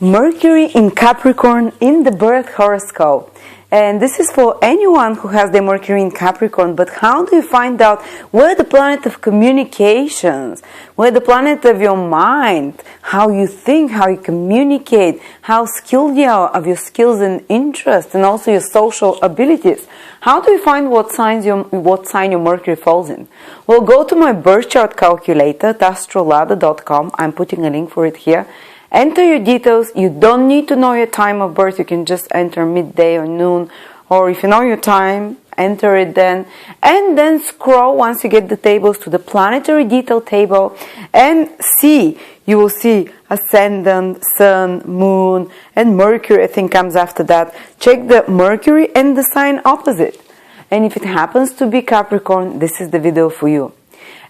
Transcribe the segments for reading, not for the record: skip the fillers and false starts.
Mercury in Capricorn in the birth horoscope. And this is for anyone who has the Mercury in Capricorn. But how do you find out where the planet of communications, where the planet of your mind, how you think, how you communicate, how skilled you are of your skills and interests, and also your social abilities? How do you find what sign your Mercury falls in? Well, go to my birth chart calculator at Astrolada.com. I'm putting a link for it here. Enter your details. You don't need to know your time of birth. You can just enter midday or noon, or if you know your time, enter it then. And then scroll once you get the tables to the planetary detail table and see. You will see ascendant, sun, moon, and Mercury, I think, comes after that. Check the Mercury and the sign opposite. And if it happens to be Capricorn, this is the video for you.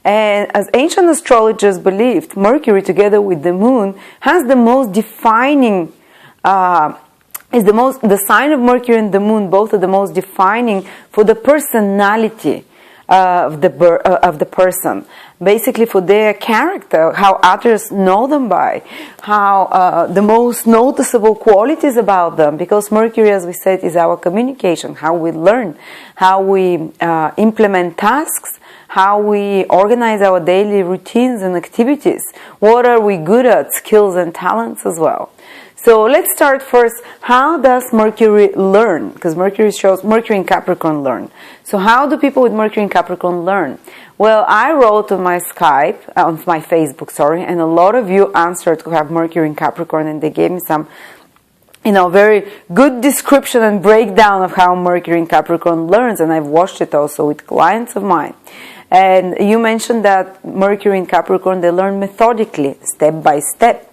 And as ancient astrologers believed, Mercury together with the moon has the most defining, the sign of Mercury and the moon, both are the most defining for the personality of the person. Basically for their character, how others know them by, how the most noticeable qualities about them, because Mercury, as we said, is our communication, how we learn, how we implement tasks, how we organize our daily routines and activities, what are we good at, skills and talents as well. So let's start first, how does Mercury learn? Because Mercury shows Mercury in Capricorn learn. So how do people with Mercury in Capricorn learn? Well, I wrote on my on my Facebook, and a lot of you answered who have Mercury in Capricorn, and they gave me some very good description and breakdown of how Mercury in Capricorn learns, and I've watched it also with clients of mine. And you mentioned that Mercury in Capricorn, they learn methodically, step by step.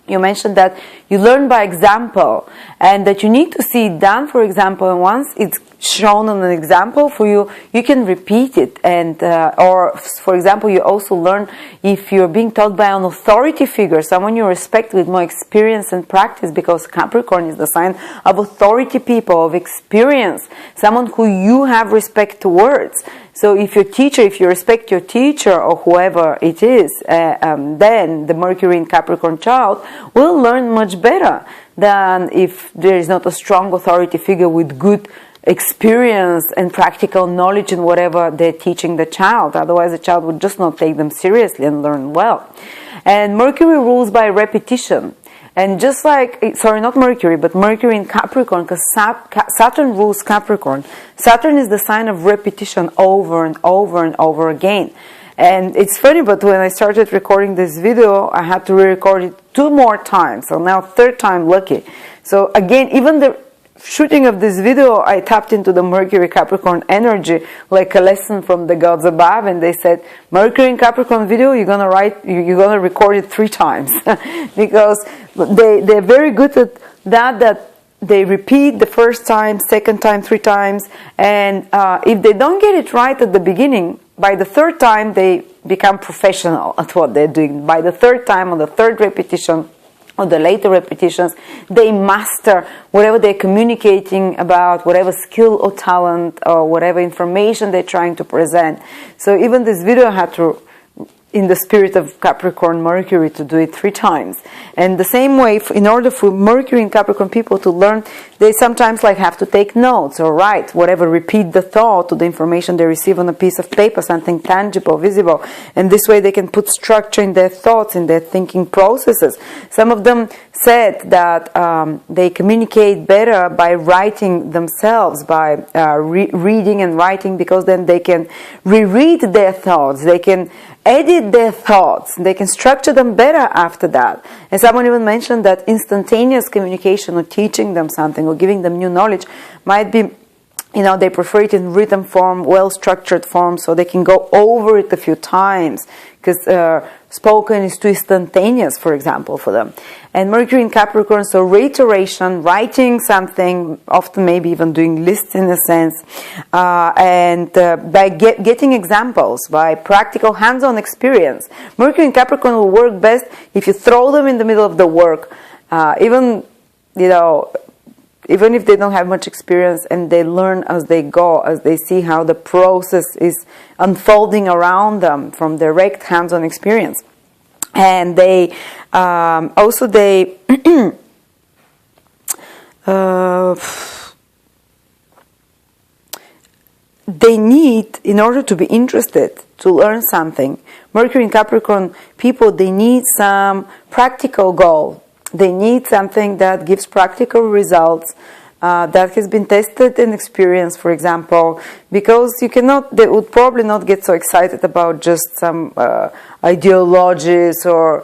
You mentioned that you learn by example, and that you need to see it done, for example, and once it's shown on an example for you, you can repeat it. And or, for example, you also learn if you're being taught by an authority figure, someone you respect with more experience and practice, because Capricorn is the sign of authority people, of experience, someone who you have respect towards. So if you respect your teacher or whoever it is, then the Mercury in Capricorn child will learn much better than if there is not a strong authority figure with good experience and practical knowledge in whatever they're teaching the child. Otherwise, the child would just not take them seriously and learn well. And Mercury rules by repetition. And just like, sorry, not Mercury, but Mercury in Capricorn, because Saturn rules Capricorn. Saturn is the sign of repetition over and over and over again. And it's funny, but when I started recording this video, I had to re-record it 2 more times. So now 3rd time lucky. So again, even the shooting of this video, I tapped into the Mercury Capricorn energy, like a lesson from the gods above, and they said, Mercury in Capricorn video, you're gonna record it 3 times. Because they're very good at that they repeat the first time, 2nd time, 3 times, and if they don't get it right at the beginning, by the 3rd time they become professional at what they're doing. By the 3rd time, on the 3rd repetition, or the later repetitions, they master whatever they're communicating about, whatever skill or talent or whatever information they're trying to present. So even this video I had to, in the spirit of Capricorn Mercury, to do it 3 times. And the same way, in order for Mercury and Capricorn people to learn, they sometimes have to take notes or write whatever, repeat the thought to the information they receive on a piece of paper, something tangible, visible. And this way they can put structure in their thoughts, in their thinking processes. Some of them said that they communicate better by writing themselves, by reading and writing, because then they can reread their thoughts, they can edit their thoughts, they can structure them better after that. And someone even mentioned that instantaneous communication, or teaching them something or giving them new knowledge, might be, they prefer it in written form, well-structured form, so they can go over it a few times, because spoken is too instantaneous, for example, for them. And Mercury in Capricorn, so reiteration, writing something, often maybe even doing lists in a sense, and by getting examples, by practical hands-on experience. Mercury in Capricorn will work best if you throw them in the middle of the work, even if they don't have much experience, and they learn as they go, as they see how the process is unfolding around them from direct hands-on experience. And they They need, in order to be interested, to learn something. Mercury and Capricorn people, they need some practical goal. They need something that gives practical results, that has been tested and experienced, for example, because they would probably not get so excited about just some ideologies or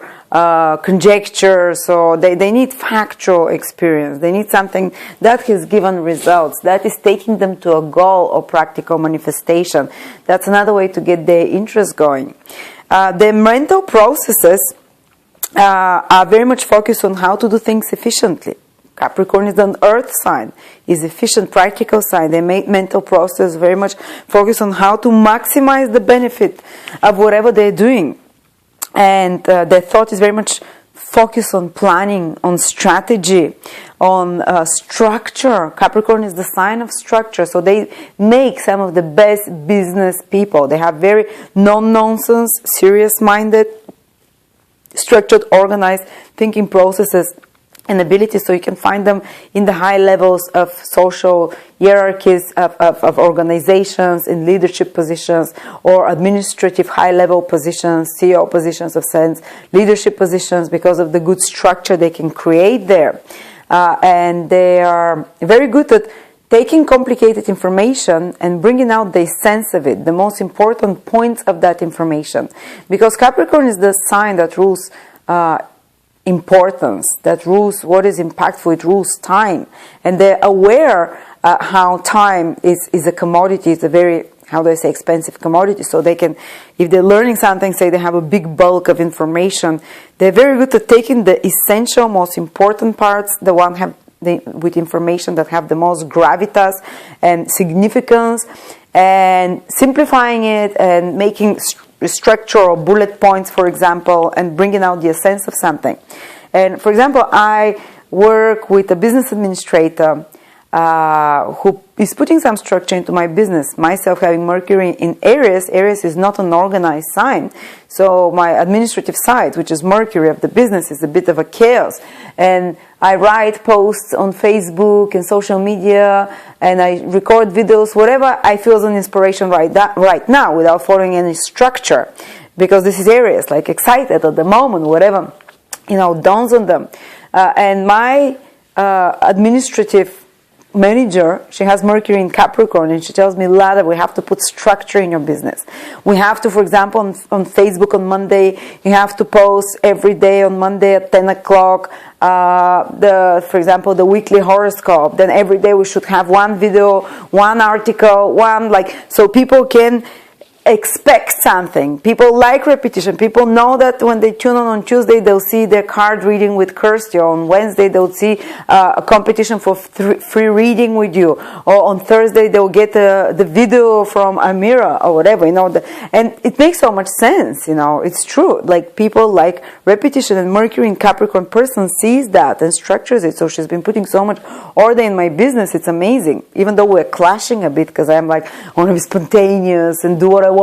conjectures, or they need factual experience. They need something that has given results, that is taking them to a goal or practical manifestation. That's another way to get their interest going. The mental processes are very much focused on how to do things efficiently. Capricorn is an earth sign, is efficient, practical sign. Their mental process very much focused on how to maximize the benefit of whatever they're doing. And their thought is very much focused on planning, on strategy, on structure. Capricorn is the sign of structure, so they make some of the best business people. They have very non-nonsense, serious-minded, structured, organized thinking processes and abilities, so you can find them in the high levels of social hierarchies of organizations, in leadership positions or administrative high-level positions, CEO positions of sense, leadership positions, because of the good structure they can create there. And they are very good at taking complicated information and bringing out the sense of it, the most important points of that information. Because Capricorn is the sign that rules importance, that rules what is impactful, it rules time. And they're aware how time is a commodity, it's a very, how do I say, expensive commodity. So they can, if they're learning something, say they have a big bulk of information, they're very good at taking the essential, most important parts, the one with information that have the most gravitas and significance, and simplifying it and making structure or bullet points, for example, and bringing out the essence of something. And for example, I work with a business administrator who is putting some structure into my business. Myself having Mercury in Aries, Aries is not an organized sign, so my administrative side, which is Mercury of the business, is a bit of a chaos. And I write posts on Facebook and social media, and I record videos, whatever I feel is an inspiration right now, without following any structure, because this is Aries, like excited at the moment, whatever dawns on them. And my administrative manager, she has Mercury in Capricorn, and she tells me, Lada, we have to put structure in your business. We have to, for example, on Facebook on Monday, you have to post every day on Monday at 10 o'clock, for example, the weekly horoscope. Then every day we should have one video, one article, so people can expect something. People like repetition. People know that when they tune on Tuesday, they'll see their card reading with Kirsty. On Wednesday, they'll see a competition for free reading with you. Or on Thursday, they'll get the video from Amira or whatever. And it makes so much sense. It's true. Like, people like repetition, and Mercury in Capricorn person sees that and structures it. So she's been putting so much order in my business. It's amazing. Even though we're clashing a bit, because I'm like, I want to be spontaneous and do what I want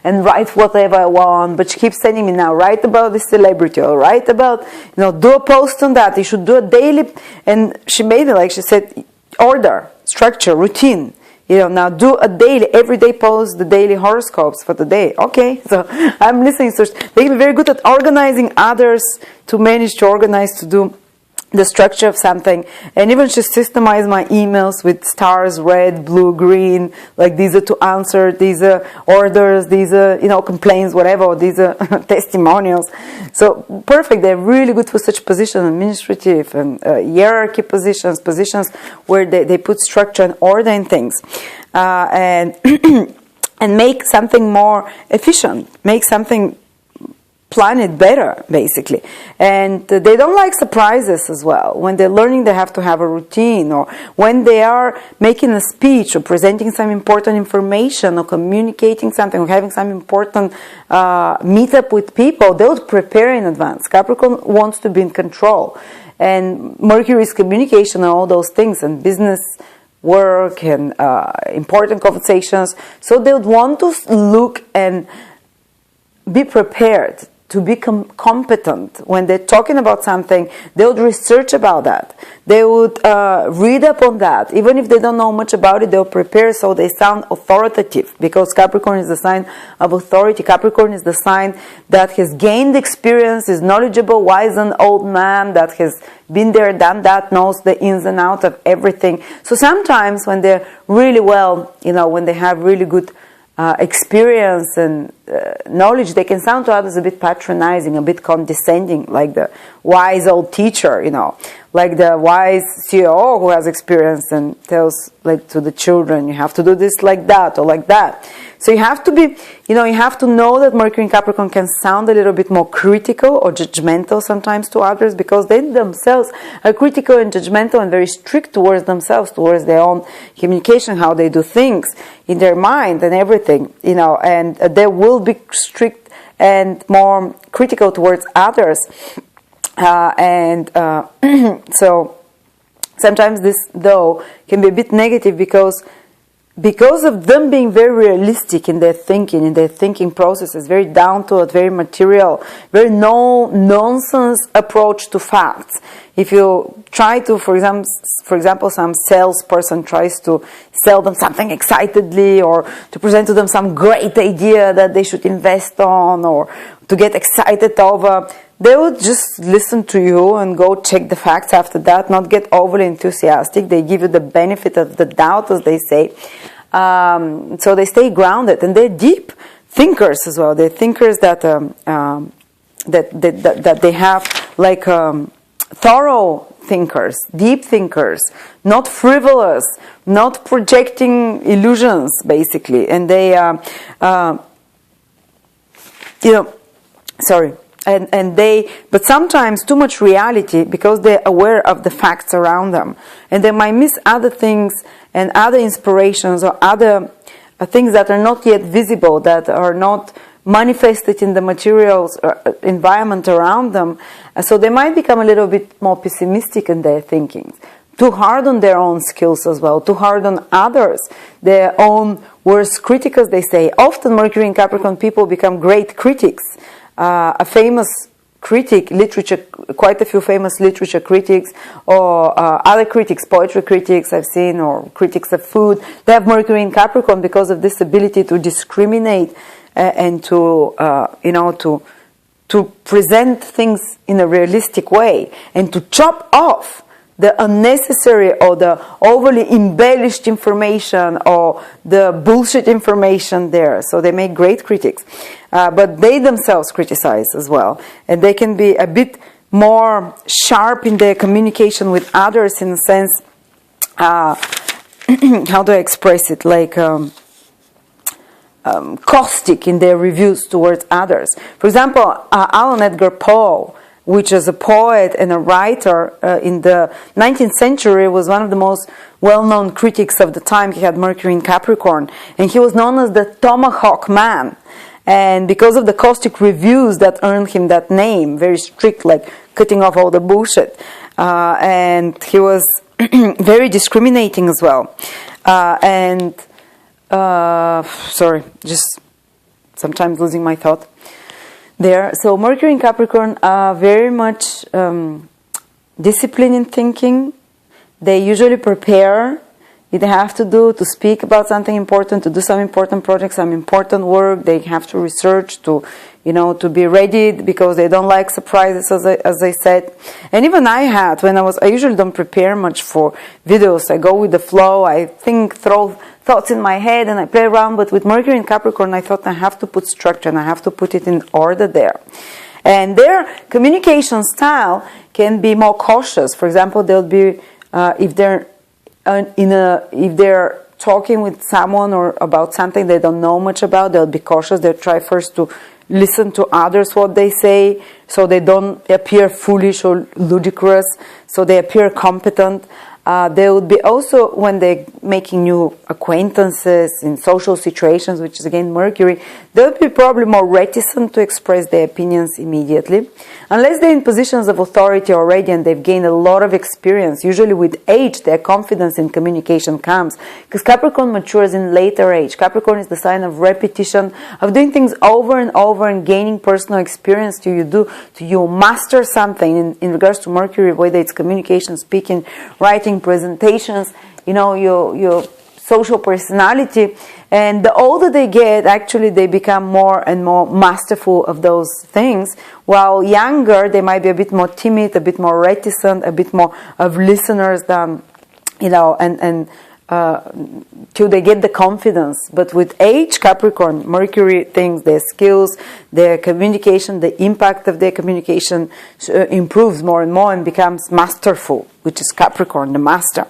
and write whatever I want, but she keeps sending me, now write about this celebrity, or write about, do a post on that, you should do a daily. And she made it, like she said, order, structure, routine, now do a daily, everyday post, the daily horoscopes for the day. Okay, so I'm listening. So they can be very good at organizing others, to manage to organize, to do the structure of something. And even she systemized my emails with stars, red, blue, green, like these are to answer, these are orders, these are complaints, whatever, these are testimonials. So perfect. They're really good for such positions, administrative and hierarchy positions where they put structure and order in things, and and make something more efficient, make something, plan it better, basically. And they don't like surprises as well. When they're learning, they have to have a routine, or when they are making a speech or presenting some important information or communicating something or having some important meetup with people, they would prepare in advance. Capricorn wants to be in control, and Mercury is communication and all those things, and business work and important conversations. So they would want to look and be prepared to be competent. When they're talking about something, they would research about that. They would read up on that. Even if they don't know much about it, they'll prepare so they sound authoritative, because Capricorn is the sign of authority. Capricorn is the sign that has gained experience, is knowledgeable, wise, and old man that has been there, done that, knows the ins and outs of everything. So sometimes when they're really well, when they have really good experience and knowledge, they can sound to others a bit patronizing, a bit condescending, like the wise old teacher, like the wise CEO who has experience and tells like to the children, you have to do this like that or like that. So you have to be, you have to know that Mercury in Capricorn can sound a little bit more critical or judgmental sometimes to others, because they themselves are critical and judgmental and very strict towards themselves, towards their own communication, how they do things in their mind and everything, and they will be strict and more critical towards others. So sometimes this, though, can be a bit negative because of them being very realistic in their thinking processes, very down to earth, very material, very no-nonsense approach to facts. If you try to, for example, some salesperson tries to sell them something excitedly, or to present to them some great idea that they should invest on, or to get excited over, they would just listen to you and go check the facts after that, not get overly enthusiastic. They give you the benefit of the doubt, as they say. So they stay grounded, and they're deep thinkers as well. They're thinkers that they have like thorough thinkers, deep thinkers, not frivolous, not projecting illusions, basically. And they, but sometimes too much reality, because they're aware of the facts around them, and they might miss other things and other inspirations or other things that are not yet visible, that are not manifested in the materials environment around them. So they might become a little bit more pessimistic in their thinking, too hard on their own skills as well, too hard on others, their own worst critics, as they say. Often Mercury in Capricorn people become great critics. A famous critic, literature, quite a few famous literature critics, or other critics, poetry critics I've seen, or critics of food, they have Mercury in Capricorn because of this ability to discriminate and to present things in a realistic way, and to chop off the unnecessary or the overly embellished information or the bullshit information there. So they make great critics. But they themselves criticize as well. And they can be a bit more sharp in their communication with others, in a sense, how do I express it? Like caustic in their reviews towards others. For example, Alan Edgar Poe, which is a poet and a writer in the 19th century, was one of the most well-known critics of the time. He had Mercury in Capricorn, and he was known as the Tomahawk Man. And because of the caustic reviews that earned him that name, very strict, like cutting off all the bullshit. And he was very discriminating as well. Sorry, just sometimes losing my thought there. So Mercury in Capricorn are very much disciplined in thinking. They usually prepare if they have to speak about something important, to do some important project, some important work. They have to research, to be ready, because they don't like surprises, as I said. And even I usually don't prepare much for videos. I go with the flow. I think, throw thoughts in my head, and I play around. But with Mercury in Capricorn, I thought I have to put structure, and I have to put it in order there. And their communication style can be more cautious. For example, they'll be if they're talking with someone or about something they don't know much about, they'll be cautious. They'll try first to listen to others what they say, so they don't appear foolish or ludicrous, so they appear competent. They would be also, when they're making new acquaintances in social situations, which is again Mercury, They'll be probably more reticent to express their opinions immediately, unless they're in positions of authority already and they've gained a lot of experience. Usually with age, their confidence in communication comes, because Capricorn matures in later age. Capricorn is the sign of repetition, of doing things over and over and gaining personal experience till you master something in regards to Mercury, whether it's communication, speaking, writing, presentations, your social personality. And the older they get, actually they become more and more masterful of those things, while younger they might be a bit more timid, a bit more reticent, a bit more of listeners than, till they get the confidence. But with age, Capricorn, Mercury thinks their skills, their communication, the impact of their communication improves more and more and becomes masterful, which is Capricorn, the master.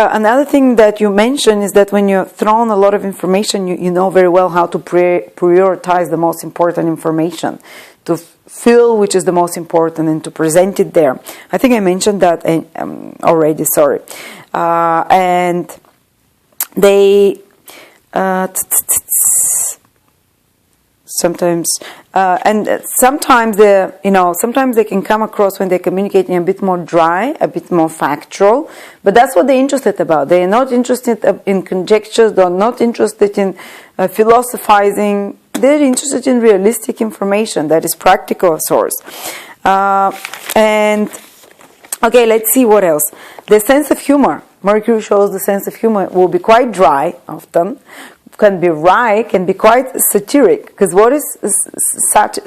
Another thing that you mentioned is that when you're thrown a lot of information, you know very well how to prioritize the most important information, to feel which is the most important and to present it there. I think I mentioned that already, sorry. And they sometimes they can come across when they're communicating a bit more dry, a bit more factual, but that's what they're interested about. They're not interested in conjectures, they're not interested in philosophizing. They're interested in realistic information that is practical source. And okay, let's see what else. The sense of humor. Mercury shows the sense of humor will be quite dry often, can be wry, can be quite satiric. Because what is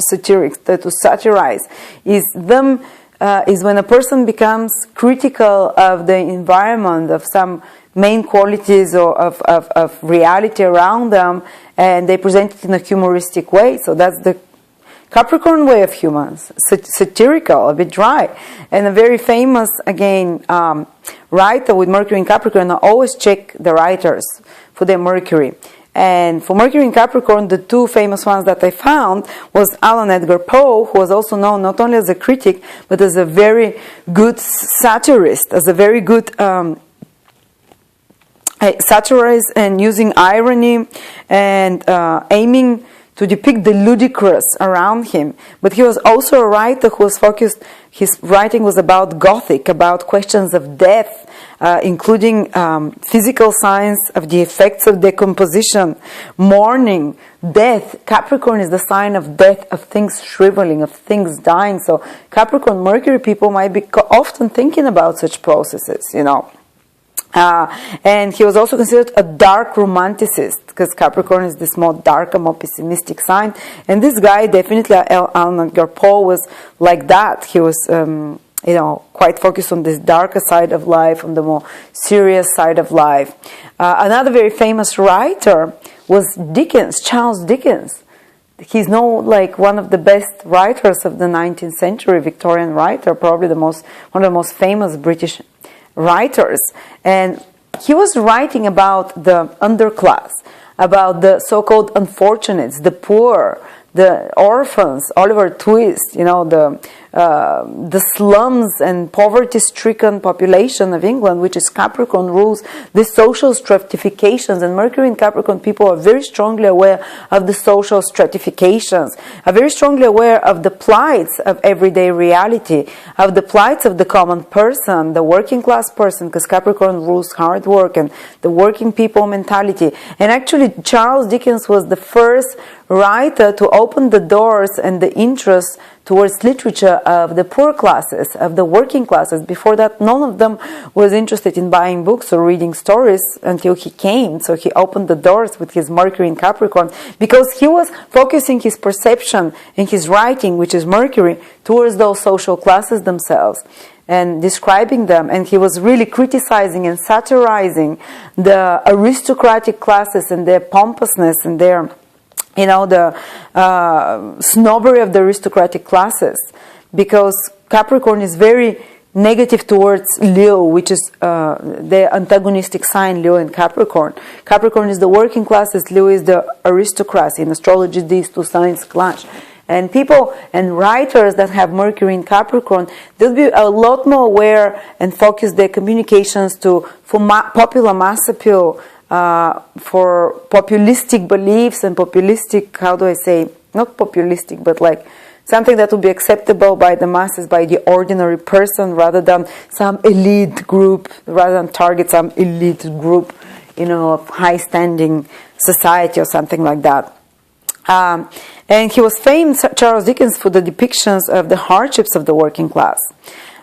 satiric? To satirize is when a person becomes critical of the environment, of some main qualities or of reality around them, and they present it in a humoristic way. So that's the Capricorn way of humor, satirical, a bit dry. And a very famous, again, writer with Mercury in Capricorn, I always check the writers for their Mercury. And for Mercury in Capricorn, the two famous ones that I found was Alan Edgar Poe, who was also known not only as a critic, but as a very good satirist, as a very good satirist and using irony and aiming to depict the ludicrous around him. But he was also a writer who was focused, his writing was about Gothic, about questions of death, including physical signs of the effects of decomposition, mourning, death. Capricorn is the sign of death, of things shriveling, of things dying. So Capricorn, Mercury people might be often thinking about such processes, and he was also considered a dark romanticist, because Capricorn is this more darker, more pessimistic sign. And this guy, definitely, Alan Edgar Poe, was like that. He was, quite focused on this darker side of life, on the more serious side of life. Another very famous writer was Dickens, Charles Dickens. He's known like one of the best writers of the 19th century, Victorian writer, probably one of the most famous British writers. And he was writing about the underclass, about the so-called unfortunates, the poor, the orphans, Oliver Twist, the slums and poverty-stricken population of England, which is Capricorn rules, the social stratifications. And Mercury and Capricorn people are very strongly aware of the social stratifications, are very strongly aware of the plights of everyday reality, of the plights of the common person, the working class person, because Capricorn rules hard work and the working people mentality. And actually, Charles Dickens was the first writer to open the doors and the interest towards literature of the poor classes, of the working classes. Before that, none of them was interested in buying books or reading stories until he came. So he opened the doors with his Mercury in Capricorn, because he was focusing his perception in his writing, which is Mercury, towards those social classes themselves and describing them. And he was really criticizing and satirizing the aristocratic classes and their pompousness and their the snobbery of the aristocratic classes, because Capricorn is very negative towards Leo, which is the antagonistic sign, Leo and Capricorn. Capricorn is the working classes, Leo is the aristocracy. In astrology, these two signs clash. And people and writers that have Mercury in Capricorn, they'll be a lot more aware and focus their communications for popular mass appeal, for populistic beliefs and populistic, how do I say, not populistic, but like something that will be acceptable by the masses, by the ordinary person, rather than some elite group, rather than target some elite group, of high-standing society or something like that. And he was famous, Charles Dickens, for the depictions of the hardships of the working class.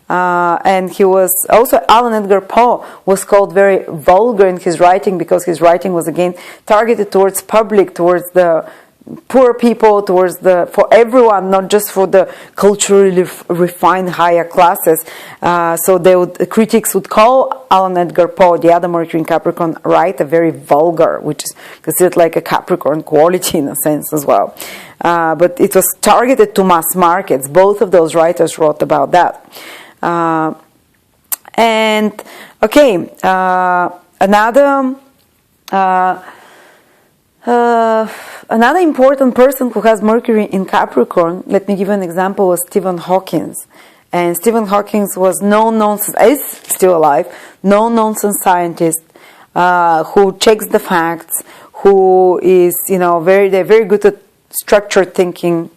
And he was also, Alan Edgar Poe was called very vulgar in his writing, because his writing was again targeted towards public, towards the poor people, for everyone, not just for the culturally refined higher classes. So critics would call Alan Edgar Poe, the other Mercury in Capricorn writer, very vulgar, which is considered like a Capricorn quality in a sense as well. But it was targeted to mass markets. Both of those writers wrote about that. Another important person who has Mercury in Capricorn, let me give you an example, was Stephen Hawking. And Stephen Hawking was is still alive, no-nonsense scientist who checks the facts, who is, they're very good at structured thinking,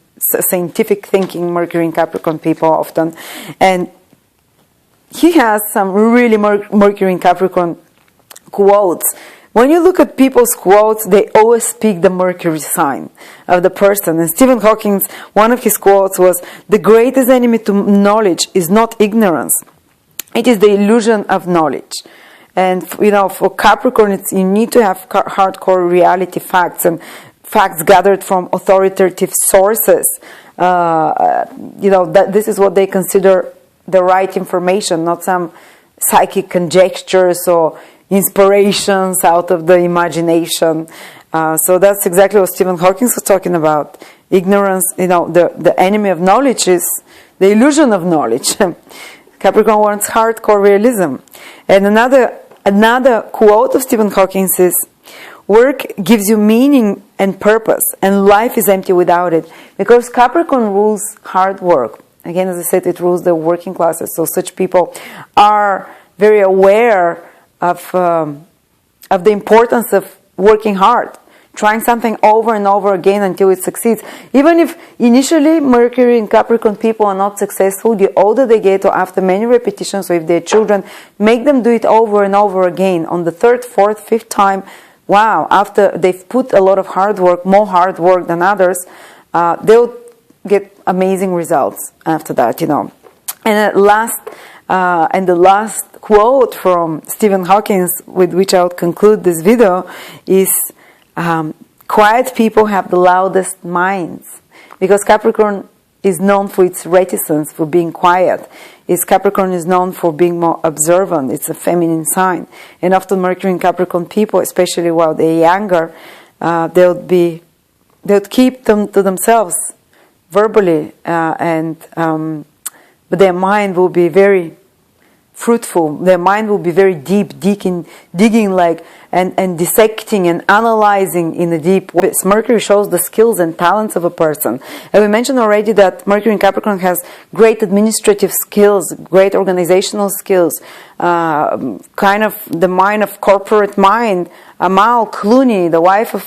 scientific thinking, Mercury in Capricorn people often. And he has some really Mercury in Capricorn quotes. When you look at people's quotes, they always speak the Mercury sign of the person. And Stephen Hawking, one of his quotes was, "The greatest enemy to knowledge is not ignorance. It is the illusion of knowledge." And, for Capricorn, you need to have hardcore reality facts and facts gathered from authoritative sources. That this is what they consider the right information, not some psychic conjectures or inspirations out of the imagination. So that's exactly what Stephen Hawking was talking about. Ignorance, the enemy of knowledge is the illusion of knowledge. Capricorn wants hardcore realism. And another quote of Stephen Hawking is, "Work gives you meaning and purpose, and life is empty without it." Because Capricorn rules hard work. Again, as I said, it rules the working classes. So such people are very aware of the importance of working hard, trying something over and over again until it succeeds. Even if initially Mercury and Capricorn people are not successful, the older they get, or after many repetitions, or if they're children, make them do it over and over again. On the third, fourth, fifth time, wow, after they've put a lot of hard work, more hard work than others, they'll get amazing results after that, And the last quote from Stephen Hawking, with which I would conclude this video, is quiet people have the loudest minds. Because Capricorn is known for its reticence, for being quiet. Capricorn is known for being more observant. It's a feminine sign. And often Mercury and Capricorn people, especially while they're younger, they'll keep them to themselves verbally, but their mind will be very fruitful. Their mind will be very deep, digging and dissecting and analyzing in a deep way. Mercury shows the skills and talents of a person. And we mentioned already that Mercury in Capricorn has great administrative skills, great organizational skills, kind of the mind of corporate mind. Amal Clooney, the wife of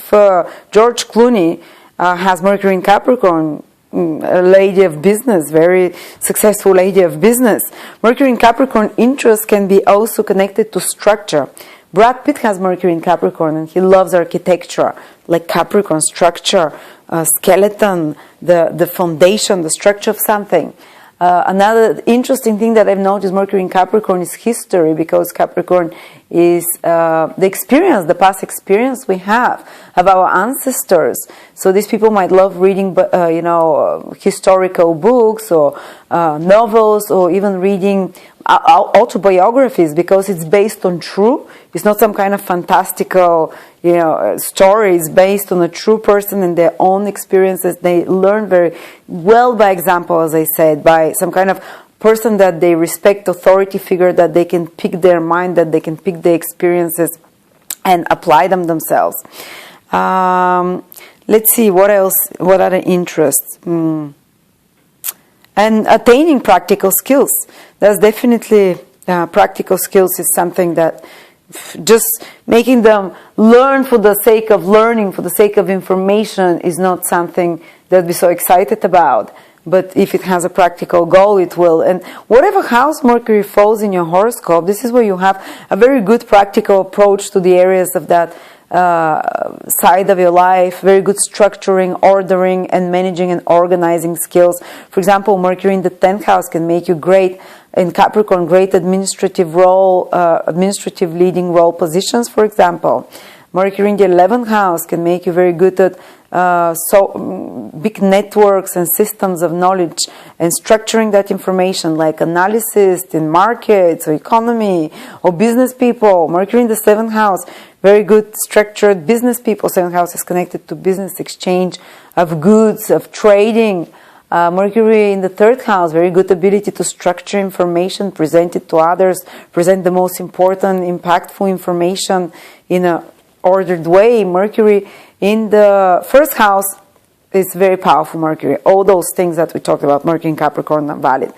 George Clooney, has Mercury in Capricorn. A lady of business, very successful lady of business. Mercury in Capricorn interests can be also connected to structure. Brad Pitt has Mercury in Capricorn, and he loves architecture, like Capricorn structure, skeleton, the foundation, the structure of something. Another interesting thing that I've noticed Mercury in Capricorn is history, because Capricorn is the past experience we have of our ancestors. So these people might love reading, historical books or novels, or even reading autobiographies, because it's based on true. It's not some kind of fantastical, story. It's based on a true person and their own experiences. They learn very well by example, as I said, by some kind of person that they respect, authority figure, that they can pick their mind, that they can pick their experiences and apply them themselves. Let's see, what else? What other interests? And attaining practical skills. That's definitely, practical skills is something that just making them learn for the sake of learning, for the sake of information, is not something that we're so excited about. But if it has a practical goal, it will. And whatever house Mercury falls in your horoscope, this is where you have a very good practical approach to the areas of that side of your life, very good structuring, ordering, and managing and organizing skills. For example, Mercury in the 10th house can make you great in Capricorn, great administrative role, administrative leading role positions, for example. Mercury in the 11th house can make you very good at big networks and systems of knowledge and structuring that information, like analysis in markets or economy or business people. Mercury in the 7th house, very good structured business people. 7th house is connected to business exchange of goods, of trading. Mercury in the 3rd house, very good ability to structure information, present it to others, present the most important, impactful information in a ordered way. Mercury in the 1st house is very powerful. Mercury, all those things that we talked about, Mercury in Capricorn, are valid.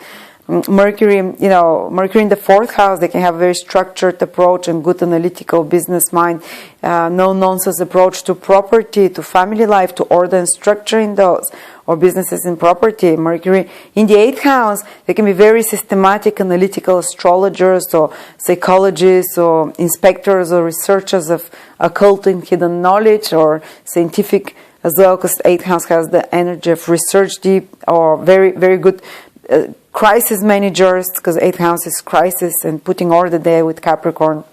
Mercury, Mercury in the 4th house, they can have a very structured approach and good analytical business mind, no nonsense approach to property, to family life, to order and structure in those, or businesses and property. Mercury in the 8th house, they can be very systematic, analytical astrologers or psychologists or inspectors or researchers of occult and hidden knowledge, or scientific as well, because 8th house has the energy of research deep, or very, very good crisis managers, because 8th house is crisis and putting order there with Capricorn.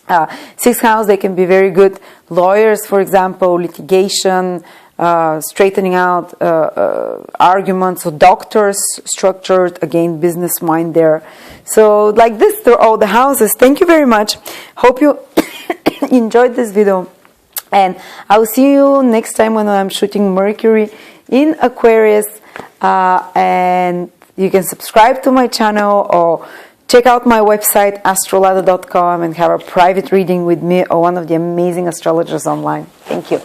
6th house, they can be very good lawyers, for example, litigation, straightening out arguments, or doctors, structured, again, business mind there. So like this through all the houses. Thank you very much. Hope you enjoyed this video, and I will see you next time when I'm shooting Mercury in Aquarius, and you can subscribe to my channel or check out my website astrolada.com and have a private reading with me or one of the amazing astrologers online. Thank you.